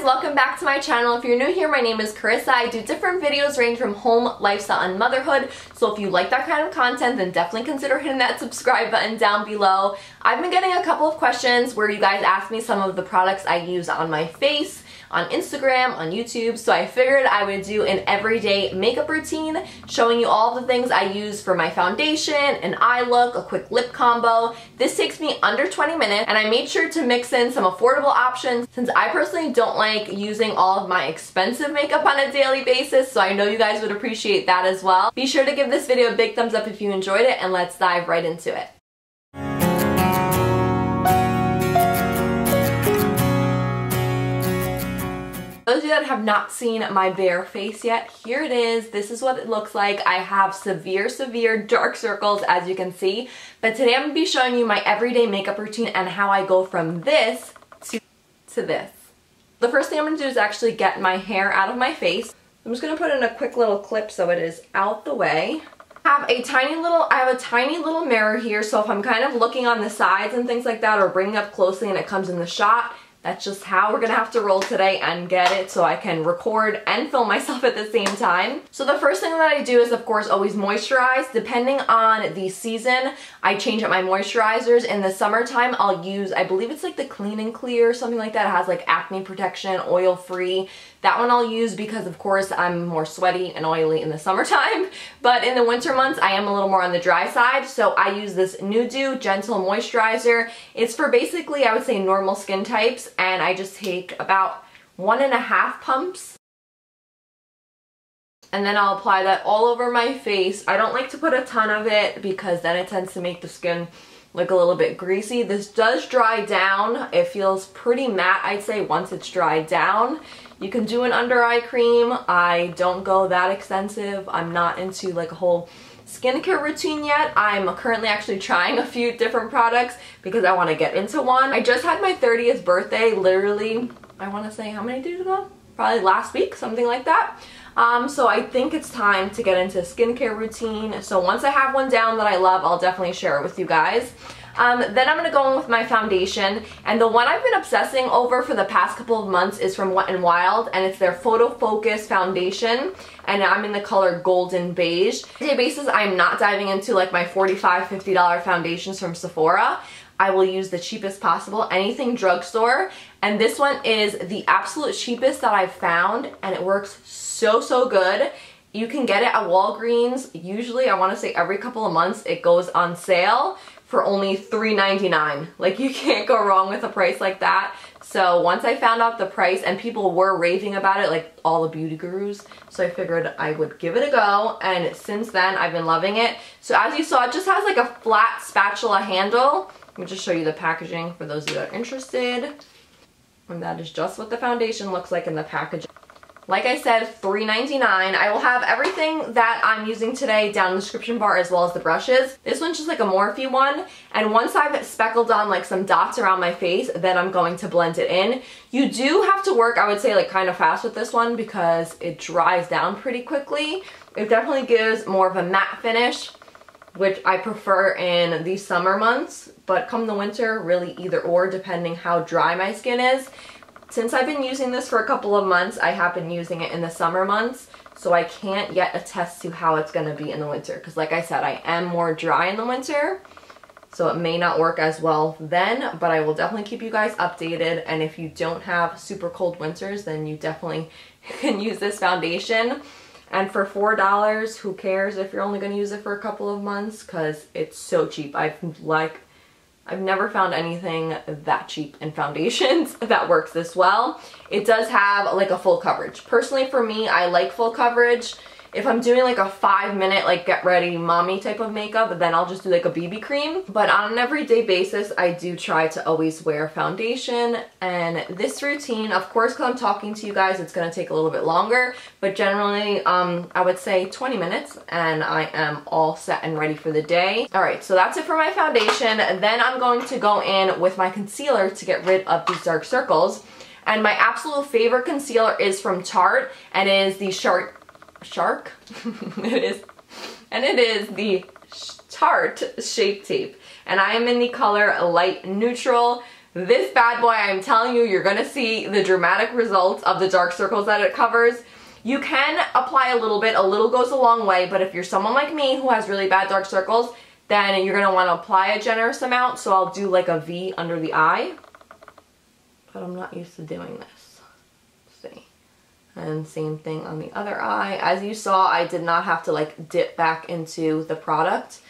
welcome back to my channel. If you're new here, my name is Karissa. I do different videos range from home, lifestyle, and motherhood. So if you like that kind of content, then definitely consider hitting that subscribe button down below. I've been getting a couple of questions where you guys asked me some of the products I use on my face, on Instagram, on YouTube, so I figured I would do an everyday makeup routine showing you all the things I use for my foundation, an eye look, a quick lip combo. This takes me under 20 minutes, and I made sure to mix in some affordable options since I personally don't like using all of my expensive makeup on a daily basis, so I know you guys would appreciate that as well. Be sure to give this video a big thumbs up if you enjoyed it, and let's dive right into it. Those of you that have not seen my bare face yet, here it is. This is what it looks like. I have severe dark circles, as you can see. But today I'm going to be showing you my everyday makeup routine and how I go from this to this. The first thing I'm going to do is actually get my hair out of my face. I'm just going to put in a quick little clip so it is out the way. I have a tiny little mirror here, so if I'm kind of looking on the sides and things like that or bringing up closely and it comes in the shot, that's just how we're gonna have to roll today and get it so I can record and film myself at the same time. So the first thing that I do is, of course, always moisturize. Depending on the season, I change up my moisturizers. In the summertime, I'll use, I believe it's like the Clean and Clear or something like that. It has like acne protection, oil free. That one I'll use because, of course, I'm more sweaty and oily in the summertime. But in the winter months, I am a little more on the dry side. So I use this Nude Gentle Moisturizer. It's for basically, I would say, normal skin types. And I just take about 1.5 pumps. And then I'll apply that all over my face. I don't like to put a ton of it because then it tends to make the skin look a little bit greasy. This does dry down. It feels pretty matte, I'd say, once it's dried down. You can do an under eye cream. I don't go that extensive. I'm not into like a whole skincare routine yet. I'm currently actually trying a few different products because I want to get into one. I just had my 30th birthday literally, I want to say, how many days ago? Probably last week, something like that. So I think it's time to get into a skincare routine. So once I have one down that I love, I'll definitely share it with you guys. Then I'm going to go in with my foundation, and the one I've been obsessing over for the past couple of months is from Wet n Wild, and it's their Photo Focus foundation, and I'm in the color Golden Beige. On a day basis, I'm not diving into like my $45, $50 foundations from Sephora. I will use the cheapest possible, anything drugstore, and this one is the absolute cheapest that I've found, and it works so good. You can get it at Walgreens. Usually, I want to say every couple of months, it goes on sale for only $3.99. Like, you can't go wrong with a price like that. So once I found out the price, and people were raving about it, like all the beauty gurus, so I figured I would give it a go, and since then I've been loving it. So as you saw, it just has like a flat spatula handle. Let me just show you the packaging for those of you that are interested. And that is just what the foundation looks like in the packaging. Like I said, $3.99. I will have everything that I'm using today down in the description bar, as well as the brushes. This one's just like a Morphe one, and once I've speckled on like some dots around my face, then I'm going to blend it in. You do have to work, I would say, like kind of fast with this one because it dries down pretty quickly. It definitely gives more of a matte finish, which I prefer in the summer months, but come the winter, really either or, depending how dry my skin is. Since I've been using this for a couple of months, I have been using it in the summer months, so I can't yet attest to how it's going to be in the winter. Because like I said, I am more dry in the winter, so it may not work as well then, but I will definitely keep you guys updated. And if you don't have super cold winters, then you definitely can use this foundation. And for $4, who cares if you're only going to use it for a couple of months, because it's so cheap. I've never found anything that cheap in foundations that works this well. It does have like a full coverage. Personally, for me, I like full coverage. If I'm doing like a 5-minute like get ready mommy type of makeup, then I'll just do like a BB cream. But on an everyday basis, I do try to always wear foundation. And this routine, of course, because I'm talking to you guys, it's going to take a little bit longer. But generally, I would say 20 minutes and I am all set and ready for the day. Alright, so that's it for my foundation. Then I'm going to go in with my concealer to get rid of these dark circles. And my absolute favorite concealer is from Tarte, and it is the it is the Tarte Shape Tape, and I am in the color Light Neutral. This bad boy, I'm telling you, you're gonna see the dramatic results of the dark circles that it covers. You can apply a little bit, a little goes a long way, but if you're someone like me who has really bad dark circles, then you're gonna wanna apply a generous amount, so I'll do like a V under the eye. But I'm not used to doing this. Let's see. And same thing on the other eye. As you saw, I did not have to like dip back into the product.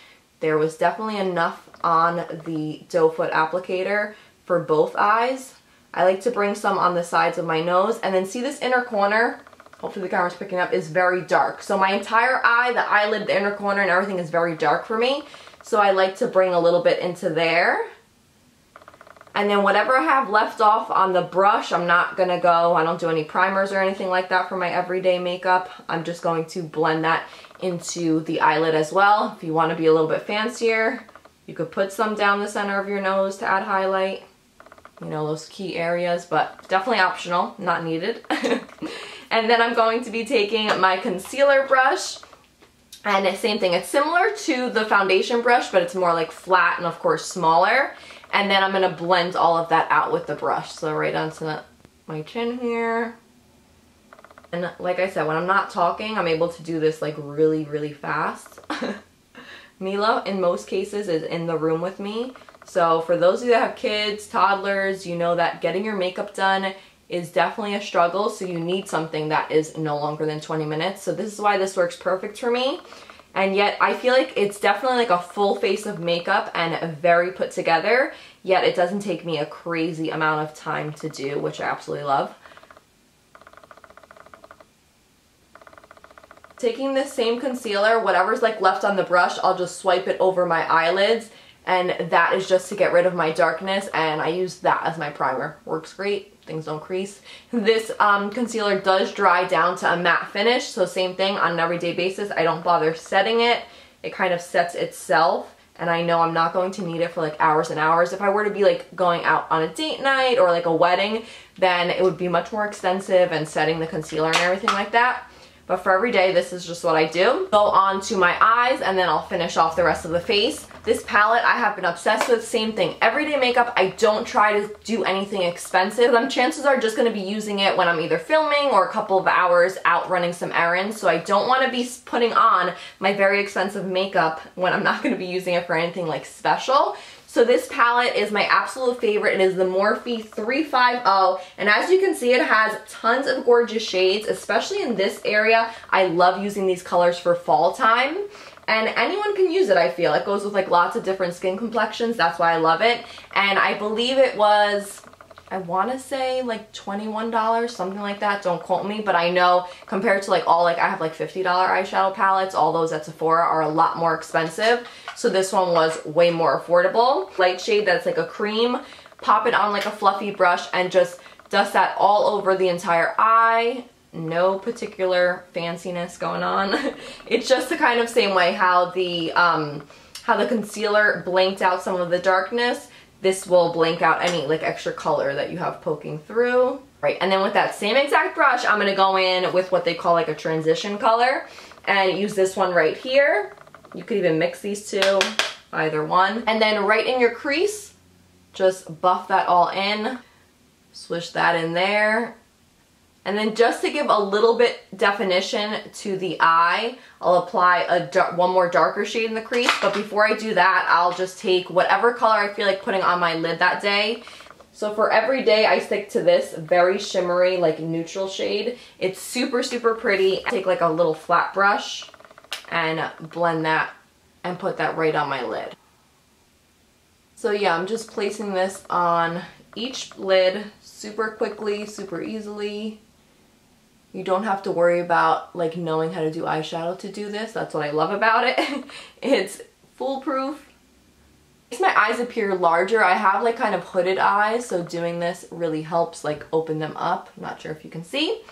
There was definitely enough on the doe foot applicator for both eyes. I like to bring some on the sides of my nose, and then see this inner corner, hopefully the camera's picking up, is very dark. So my entire eye, the eyelid, the inner corner, and everything is very dark for me. So I like to bring a little bit into there. And then whatever I have left off on the brush, I'm not gonna go, I don't do any primers or anything like that for my everyday makeup. I'm just going to blend that into the eyelid as well. If you wanna be a little bit fancier, you could put some down the center of your nose to add highlight. You know, those key areas, but definitely optional, not needed. And then I'm going to be taking my concealer brush, and the same thing, it's similar to the foundation brush, but it's more like flat and of course smaller. And then I'm gonna blend all of that out with the brush. So right onto my chin here. And like I said, when I'm not talking, I'm able to do this like really, really fast. Mila, in most cases, is in the room with me. So for those of you that have kids, toddlers, you know that getting your makeup done is definitely a struggle. So you need something that is no longer than 20 minutes. So this is why this works perfect for me. And yet I feel like it's definitely like a full face of makeup and very put together, yet it doesn't take me a crazy amount of time to do, which I absolutely love. Taking this same concealer, whatever's like left on the brush, I'll just swipe it over my eyelids, and that is just to get rid of my darkness, and I use that as my primer. Works great. Things don't crease. This concealer does dry down to a matte finish, so same thing on an everyday basis. I don't bother setting it. It kind of sets itself, and I know I'm not going to need it for like hours and hours. If I were to be like going out on a date night or like a wedding, then it would be much more extensive and setting the concealer and everything like that. But for every day, this is just what I do. Go on to my eyes, and then I'll finish off the rest of the face. This palette I have been obsessed with. Same thing. Everyday makeup, I don't try to do anything expensive. Chances are just going to be using it when I'm either filming or a couple of hours out running some errands. So I don't want to be putting on my very expensive makeup when I'm not going to be using it for anything like special. So this palette is my absolute favorite. It is the Morphe 350, and as you can see, it has tons of gorgeous shades, especially in this area. I love using these colors for fall time, and anyone can use it, I feel. It goes with like lots of different skin complexions. That's why I love it. And I believe it was, I want to say like $21, something like that. Don't quote me, but I know compared to like all, like I have like $50 eyeshadow palettes, all those at Sephora are a lot more expensive. So this one was way more affordable. Light shade that's like a cream. Pop it on like a fluffy brush and just dust that all over the entire eye. No particular fanciness going on. It's just the kind of same way how the concealer blanked out some of the darkness. This will blank out any like extra color that you have poking through. Right, and then with that same exact brush, I'm gonna go in with what they call like a transition color and use this one right here. You could even mix these two, either one. And then right in your crease, just buff that all in. Swish that in there. And then just to give a little bit definition to the eye, I'll apply one more darker shade in the crease. But before I do that, I'll just take whatever color I feel like putting on my lid that day. So for every day, I stick to this very shimmery, like neutral shade. It's super, super pretty. I take like a little flat brush and blend that and put that right on my lid. So yeah, I'm just placing this on each lid super quickly, super easily. You don't have to worry about like knowing how to do eyeshadow to do this. That's what I love about it. It's foolproof. It makes my eyes appear larger. I have like kind of hooded eyes, so doing this really helps like open them up. I'm not sure if you can see.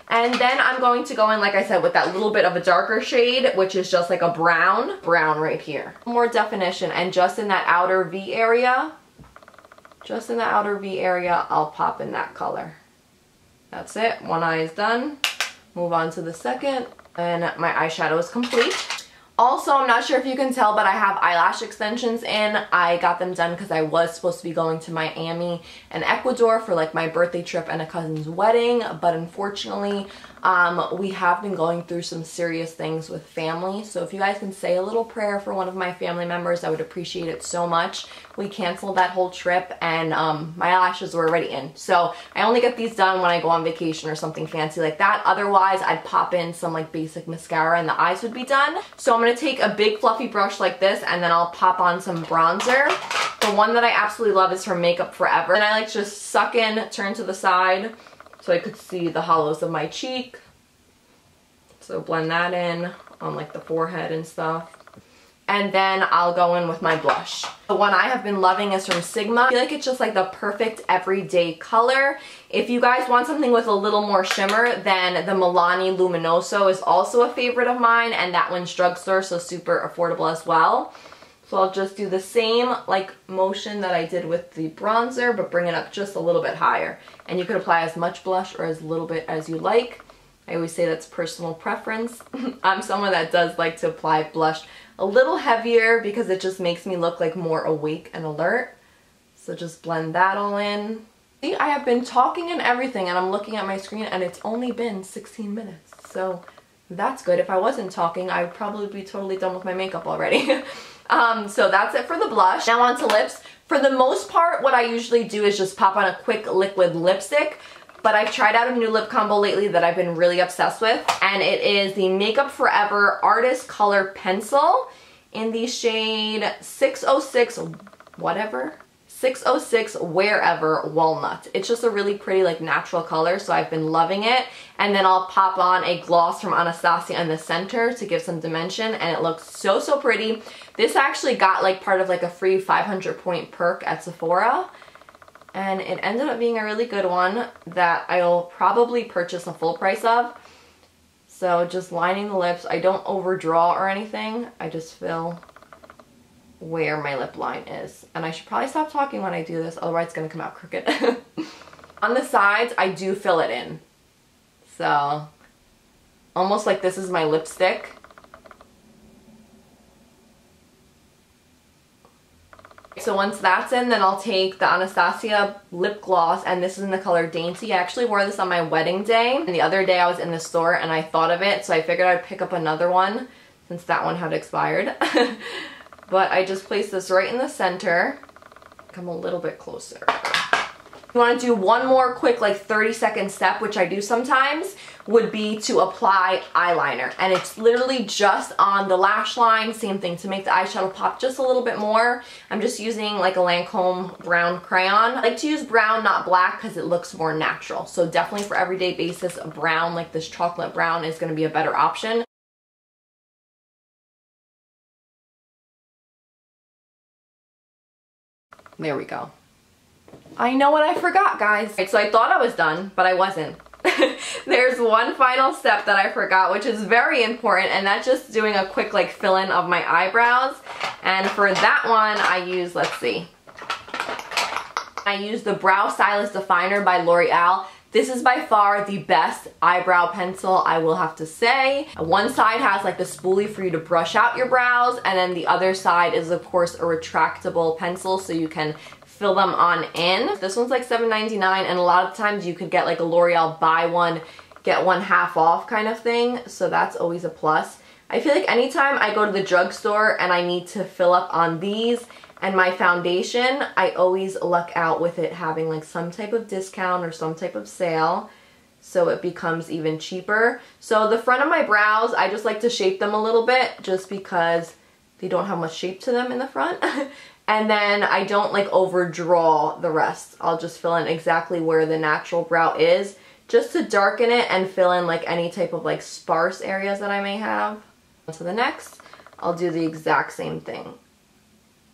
And then I'm going to go in, like I said, with that little bit of a darker shade, which is just like a brown right here. More definition, and just in that outer V area, I'll pop in that color. That's it. One eye is done. Move on to the second, and my eyeshadow is complete. Also, I'm not sure if you can tell, but I have eyelash extensions in. I got them done because I was supposed to be going to Miami and Ecuador for like my birthday trip and a cousin's wedding, but unfortunately, we have been going through some serious things with family. So if you guys can say a little prayer for one of my family members, I would appreciate it so much. We canceled that whole trip and my eyelashes were already in. So I only get these done when I go on vacation or something fancy like that. Otherwise, I'd pop in some like basic mascara and the eyes would be done. So I'm going to take a big fluffy brush like this and then I'll pop on some bronzer. The one that I absolutely love is from Makeup Forever. And I like to just suck in, turn to the side so I could see the hollows of my cheek. So blend that in on like the forehead and stuff. And then I'll go in with my blush. The one I have been loving is from Sigma. I feel like it's just like the perfect everyday color. If you guys want something with a little more shimmer, then the Milani Luminoso is also a favorite of mine, and that one's drugstore, so super affordable as well. So I'll just do the same like motion that I did with the bronzer, but bring it up just a little bit higher. And you could apply as much blush or as little bit as you like. I always say that's personal preference. I'm someone that does like to apply blush a little heavier because it just makes me look like more awake and alert. So just blend that all in. See, I have been talking and everything and I'm looking at my screen and it's only been 16 minutes. So that's good. If I wasn't talking, I would probably be totally done with my makeup already. So that's it for the blush. Now on to lips. For the most part, what I usually do is just pop on a quick liquid lipstick. But I've tried out a new lip combo lately that I've been really obsessed with. And it is the Makeup Forever Artist Color Pencil in the shade 606 whatever. 606 Wherever Walnut. It's just a really pretty like natural color, so I've been loving it. And then I'll pop on a gloss from Anastasia in the center to give some dimension, and it looks so, so pretty. This actually got like part of like a free 500-point perk at Sephora. And it ended up being a really good one that I'll probably purchase a full price of. So just lining the lips. I don't overdraw or anything. I just fill where my lip line is. And I should probably stop talking when I do this, otherwise it's going to come out crooked. On the sides, I do fill it in. So almost like this is my lipstick. So once that's in, then I'll take the Anastasia lip gloss, and this is in the color Dainty. I actually wore this on my wedding day, and the other day I was in the store and I thought of it, so I figured I'd pick up another one since that one had expired. But I just place this right in the center. Come a little bit closer. You want to do one more quick like 30-second step, which I do sometimes, would be to apply eyeliner. And it's literally just on the lash line, same thing, to make the eyeshadow pop just a little bit more. I'm just using like a Lancome brown crayon. I like to use brown, not black, because it looks more natural. So definitely for everyday basis, a brown like this chocolate brown is going to be a better option. There we go. I know what I forgot, guys. Right, so I thought I was done, but I wasn't. There's one final step that I forgot, which is very important, and that's just doing a quick like fill-in of my eyebrows. And for that one, I use, let's see. I use the Brow Stylist Definer by L'Oreal. This is by far the best eyebrow pencil, I will have to say. One side has like the spoolie for you to brush out your brows, and then the other side is of course a retractable pencil so you can fill them on in. This one's like $7.99, and a lot of times you could get like a L'Oreal buy one, get one half off kind of thing, so that's always a plus. I feel like anytime I go to the drugstore and I need to fill up on these and my foundation, I always luck out with it having like some type of discount or some type of sale, so it becomes even cheaper. So the front of my brows, I just like to shape them a little bit just because they don't have much shape to them in the front. And then I don't like overdraw the rest. I'll just fill in exactly where the natural brow is, just to darken it and fill in like any type of like sparse areas that I may have. To the next, I'll do the exact same thing.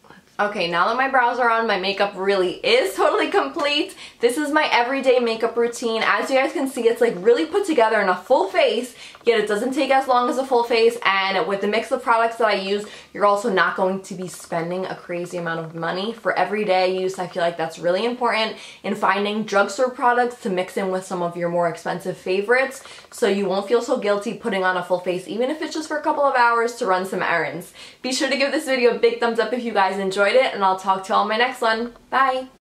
Let's Okay, now that my brows are on, my makeup really is totally complete. This is my everyday makeup routine. As you guys can see, it's like really put together in a full face, yet it doesn't take as long as a full face, and with the mix of products that I use, you're also not going to be spending a crazy amount of money. For everyday use, I feel like that's really important in finding drugstore products to mix in with some of your more expensive favorites, so you won't feel so guilty putting on a full face, even if it's just for a couple of hours to run some errands. Be sure to give this video a big thumbs up if you guys enjoyed it, and I'll talk to you all in my next one. Bye!